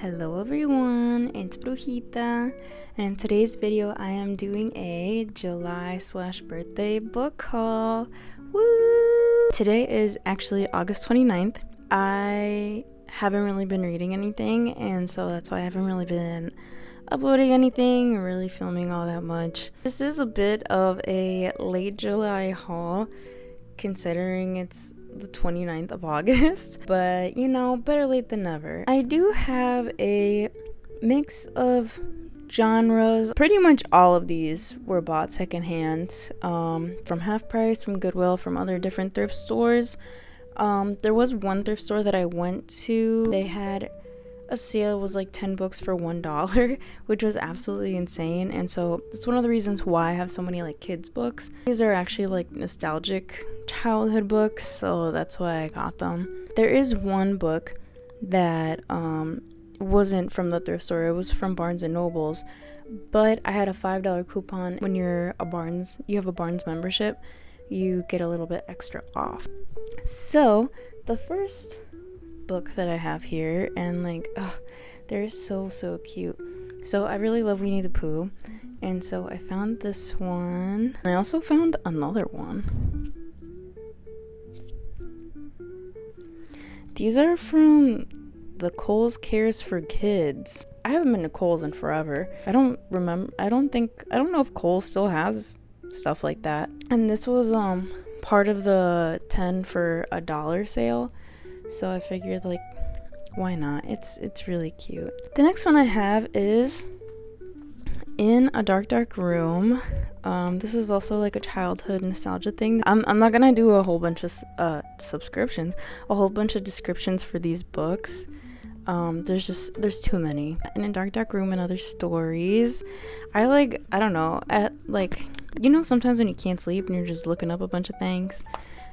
Hello everyone, it's Brujita, and in today's video I am doing a July/birthday book haul. Woo! Today is actually August 29th. I haven't really been reading anything, and so that's why I haven't really been uploading anything or really filming all that much. This is a bit of a late July haul considering it's the 29th of August, but you know, better late than never. I do have a mix of genres. Pretty much all of these were bought secondhand, from Half Price, from Goodwill, from other different thrift stores. There was one thrift store that I went to. They had a sale. It was like 10 books for $1, which was absolutely insane, and so it's one of the reasons why I have so many like kids books. These are actually like nostalgic childhood books, so that's why I got them. There is one book that wasn't from the thrift store. It was from Barnes and Nobles, but I had a $5 coupon. When you have a Barnes membership, you get a little bit extra off. So the first book that I have here, and like, they're so cute. So I really love Winnie the Pooh, and so I found this one. I also found another one. These are from the Kohl's Cares for Kids. I haven't been to Kohl's in forever. I don't know if Kohl's still has stuff like that. And this was part of the 10 for $1 sale. So I figured, like, why not? It's really cute. The next one I have is In a Dark Room. This is also like a childhood nostalgia thing. I'm not gonna do a whole bunch of a whole bunch of descriptions for these books. There's too many. In a Dark Room and Other Stories. I don't know, sometimes when you can't sleep and you're just looking up a bunch of things.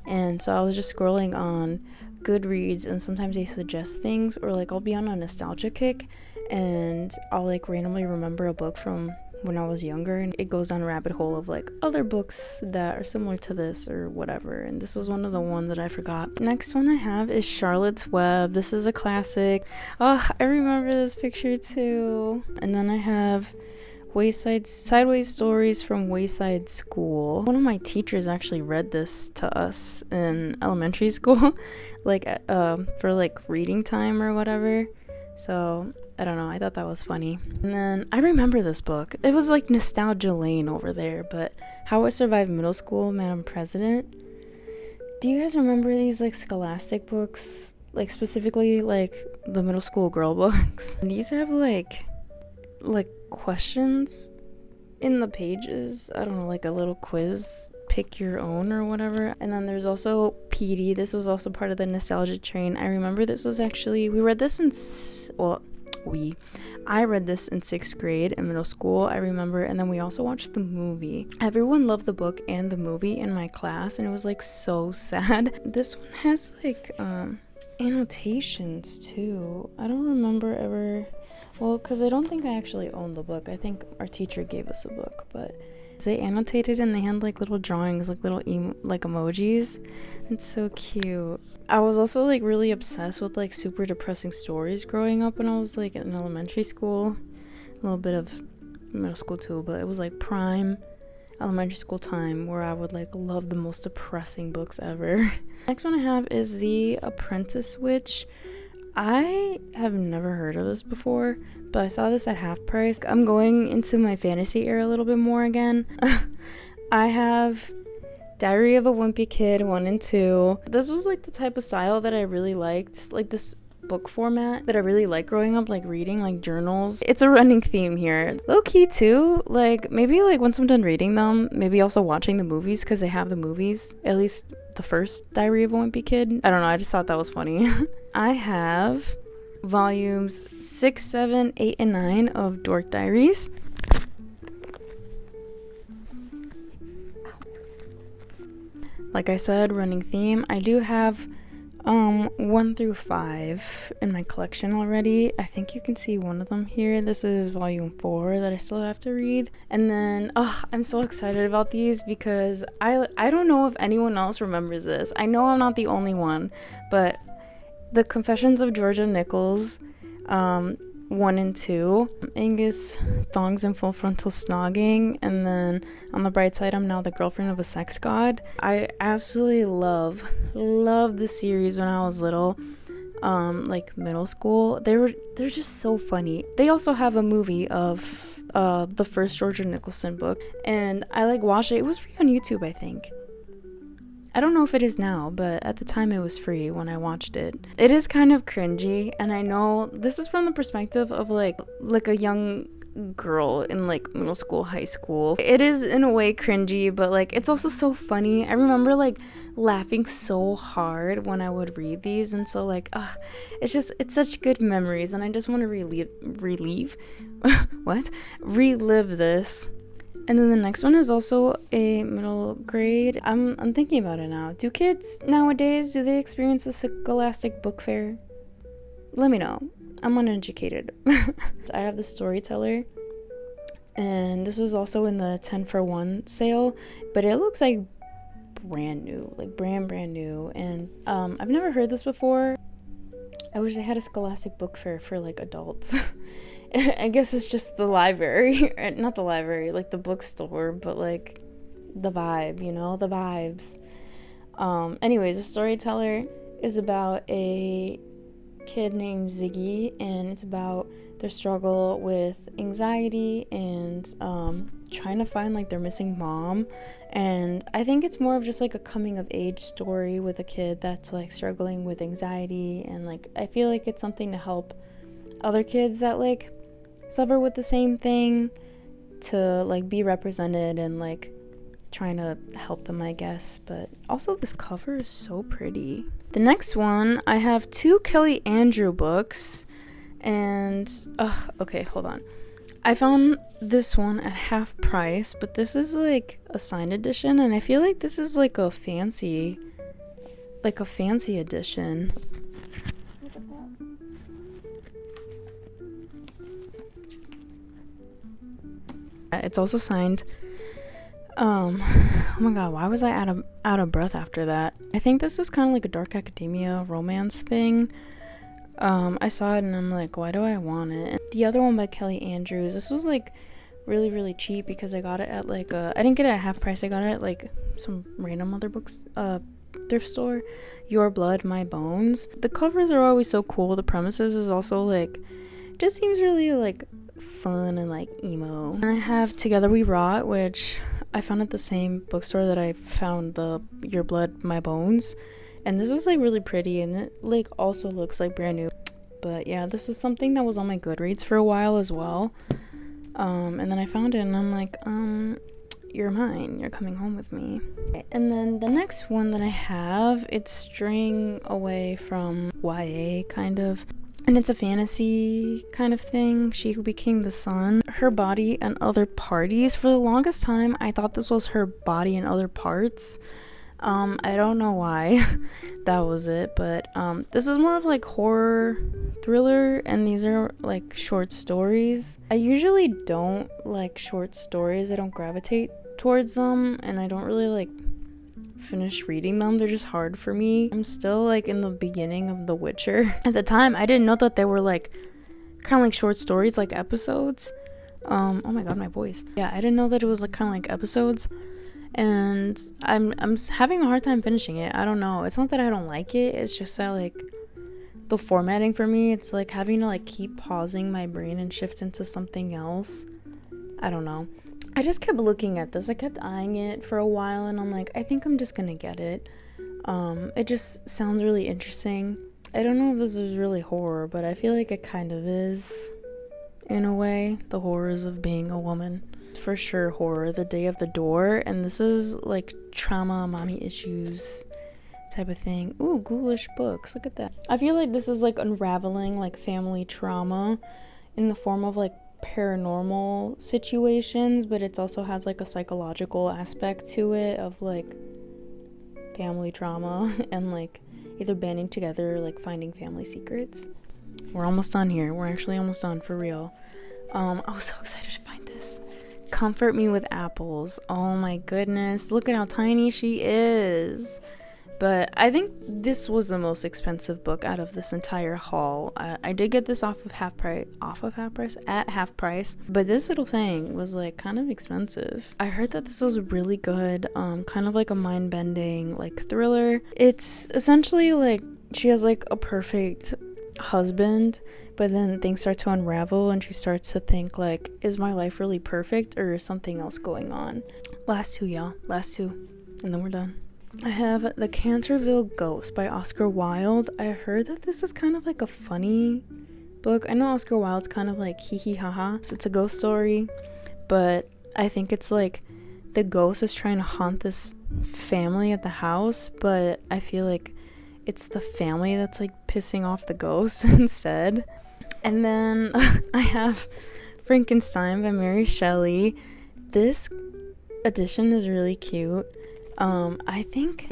And so I was just scrolling on Goodreads, and sometimes they suggest things, or like I'll be on a nostalgia kick and I'll like randomly remember a book from when I was younger, and it goes down a rabbit hole of like other books that are similar to this or whatever, and this was one of the ones that I forgot. Next one I have is Charlotte's Web. This is a classic. Oh, I remember this picture too. And then I have Sideways Stories from Wayside School. One of my teachers actually read this to us in elementary school, for like reading time or whatever. So I don't know, I thought that was funny. And then I remember this book. It was like nostalgia lane over there, but How I Survived Middle School, Madam President. Do you guys remember these like Scholastic books? Like specifically like the middle school girl books. And these have like questions in the pages. I don't know, like a little quiz, pick your own or whatever. And then there's also Petey. This was also part of the nostalgia train. I remember this was actually, I read this in 6th grade in middle school, I remember, and then we also watched the movie. Everyone loved the book and the movie in my class, and it was like so sad. This one has like annotations too. I don't remember ever, because I don't think I actually owned the book. I think our teacher gave us a book, but they annotated and they had like little drawings, like little emojis. It's so cute. I was also like really obsessed with like super depressing stories growing up when I was like in elementary school, a little bit of middle school too, but it was like prime elementary school time where I would like love the most depressing books ever. Next one I have is The Apprentice Witch. I have never heard of this before, but I saw this at Half Price. I'm going into my fantasy era a little bit more again. I have Diary of a Wimpy Kid 1 and 2. This was like the type of style that I really liked, like this book format that I really liked growing up, like reading like journals. It's a running theme here. Low key too, like maybe like once I'm done reading them, maybe also watching the movies, because they have the movies, at least the first Diary of a Wimpy Kid. I don't know, I just thought that was funny. I have volumes 6, 7, 8, and 9 of Dork Diaries. Like I said, running theme. I do have 1 through 5 in my collection already. I think you can see one of them here. This is volume 4 that I still have to read. And then I'm so excited about these because I don't know if anyone else remembers this. I know I'm not the only one, but The Confessions of Georgia Nichols 1 and 2. Angus, Thongs and Full Frontal Snogging, and then On the Bright Side, I'm Now the Girlfriend of a Sex God. I absolutely love the series when I was little, like middle school. They're just so funny. They also have a movie of the first Georgia Nicholson book, and I like watched it. It was free on YouTube, I think. I don't know if it is now, but at the time it was free when I watched it. It is kind of cringy, and I know this is from the perspective of like a young girl in like middle school, high school. It is in a way cringy, but like it's also so funny. I remember like laughing so hard when I would read these, and so like it's such good memories, and I just want to relive this. And then the next one is also a middle grade. I'm thinking about it now. Do kids nowadays, do they experience a Scholastic Book Fair? Let me know. I'm uneducated. I have The Storyteller. And this was also in the 10 for 1 sale. But it looks like brand new. Like brand new. And I've never heard this before. I wish they had a Scholastic Book Fair for like adults. I guess it's just the library, not the library, like the bookstore, but like the vibe, the vibes. Anyways, The Storyteller is about a kid named Ziggy, and it's about their struggle with anxiety and trying to find like their missing mom. And I think it's more of just like a coming of age story with a kid that's like struggling with anxiety, and like I feel like it's something to help other kids that like suffer with the same thing to like be represented and like trying to help them, I guess. But also this cover is so pretty. The next one, I have 2 Kelly Andrew books, and okay, hold on. I found this one at half price, but this is like a signed edition, and I feel like this is like a fancy edition. It's also signed. Oh my god, why was I out of breath after that? I think this is kind of like a dark academia romance thing. I saw it and I'm like, why do I want it? And the other one by Kelly Andrews, this was like really, really cheap because I got it at like I didn't get it at half price. I got it at like some random other books thrift store. Your Blood, My Bones. The covers are always so cool. The premises is also like, just seems really like fun and like emo. And I have Together We Rot, which I found at the same bookstore that I found the Your Blood, My Bones, and this is like really pretty, and it like also looks like brand new. But yeah, this is something that was on my Goodreads for a while as well, and then I found it and I'm like, you're mine, you're coming home with me. And then the next one that I have, it's straying away from YA kind of, and it's a fantasy kind of thing. She Who Became the Sun, Her Body and Other Parties. For the longest time, I thought this was Her Body and Other Parts. I don't know why that was it, but this is more of like horror thriller, and these are like short stories. I usually don't like short stories. I don't gravitate towards them, and I don't really like finish reading them. They're just hard for me. I'm still like in the beginning of The Witcher. At the time, I didn't know that they were like kind of like short stories, like episodes. Oh my god, my voice. Yeah, I didn't know that it was like kind of like episodes, and I'm having a hard time finishing it. I don't know. It's not that I don't like it. It's just that like the formatting for me, it's like having to like keep pausing my brain and shift into something else. I don't know. I just kept looking at this. I kept eyeing it for a while, and I'm like, I think I'm just gonna get it. It just sounds really interesting. I don't know if this is really horror, but I feel like it kind of is, in a way. The horrors of being a woman. For sure horror, The Day of the Door, and this is like trauma, mommy issues type of thing. Ooh, ghoulish books, look at that. I feel like this is like unraveling like family trauma in the form of like paranormal situations, but it also has like a psychological aspect to it of like family trauma and like either banding together, like finding family secrets. We're almost done here. We're actually almost done, for real. I was so excited to find this. Comfort Me with Apples. Oh my goodness, look at how tiny she is. But I think this was the most expensive book out of this entire haul. I did get this at half price, but this little thing was like kind of expensive. I heard that this was really good, kind of like a mind-bending like thriller. It's essentially like she has like a perfect husband, but then things start to unravel and she starts to think like, is my life really perfect or is something else going on? Last two, y'all. Last two. And then we're done. I have The Canterville Ghost by Oscar Wilde. I heard that this is kind of like a funny book. I know Oscar Wilde's kind of like hee hee ha ha. It's a ghost story, but I think it's like the ghost is trying to haunt this family at the house, but I feel like it's the family that's like pissing off the ghost instead. And then I have Frankenstein by Mary Shelley. This edition is really cute. I think,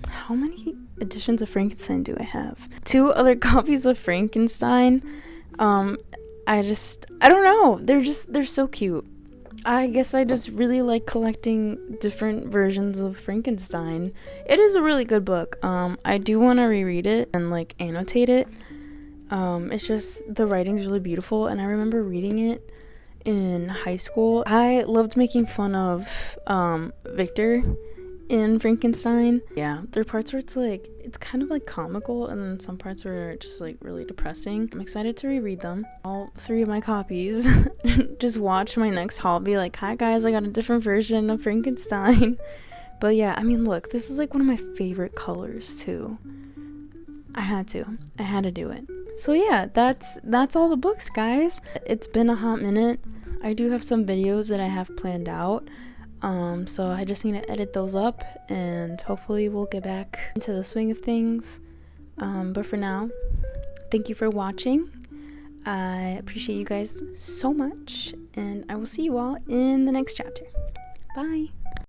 how many editions of Frankenstein do I have? 2 other copies of Frankenstein. I don't know. They're so cute. I guess I just really like collecting different versions of Frankenstein. It is a really good book. I do want to reread it and like annotate it. It's just the writing's really beautiful, and I remember reading it in high school. I loved making fun of Victor in Frankenstein. Yeah, there are parts where it's kind of like comical, and then some parts where are just like really depressing. I'm excited to reread them. All 3 of my copies. Just watch my next haul, be like, hi guys, I got a different version of Frankenstein. But yeah, I mean, look, this is like one of my favorite colors too. I had to do it. So yeah, that's all the books, guys. It's been a hot minute. I do have some videos that I have planned out. So I just need to edit those up, and hopefully we'll get back into the swing of things. But for now, thank you for watching. I appreciate you guys so much, and I will see you all in the next chapter. Bye.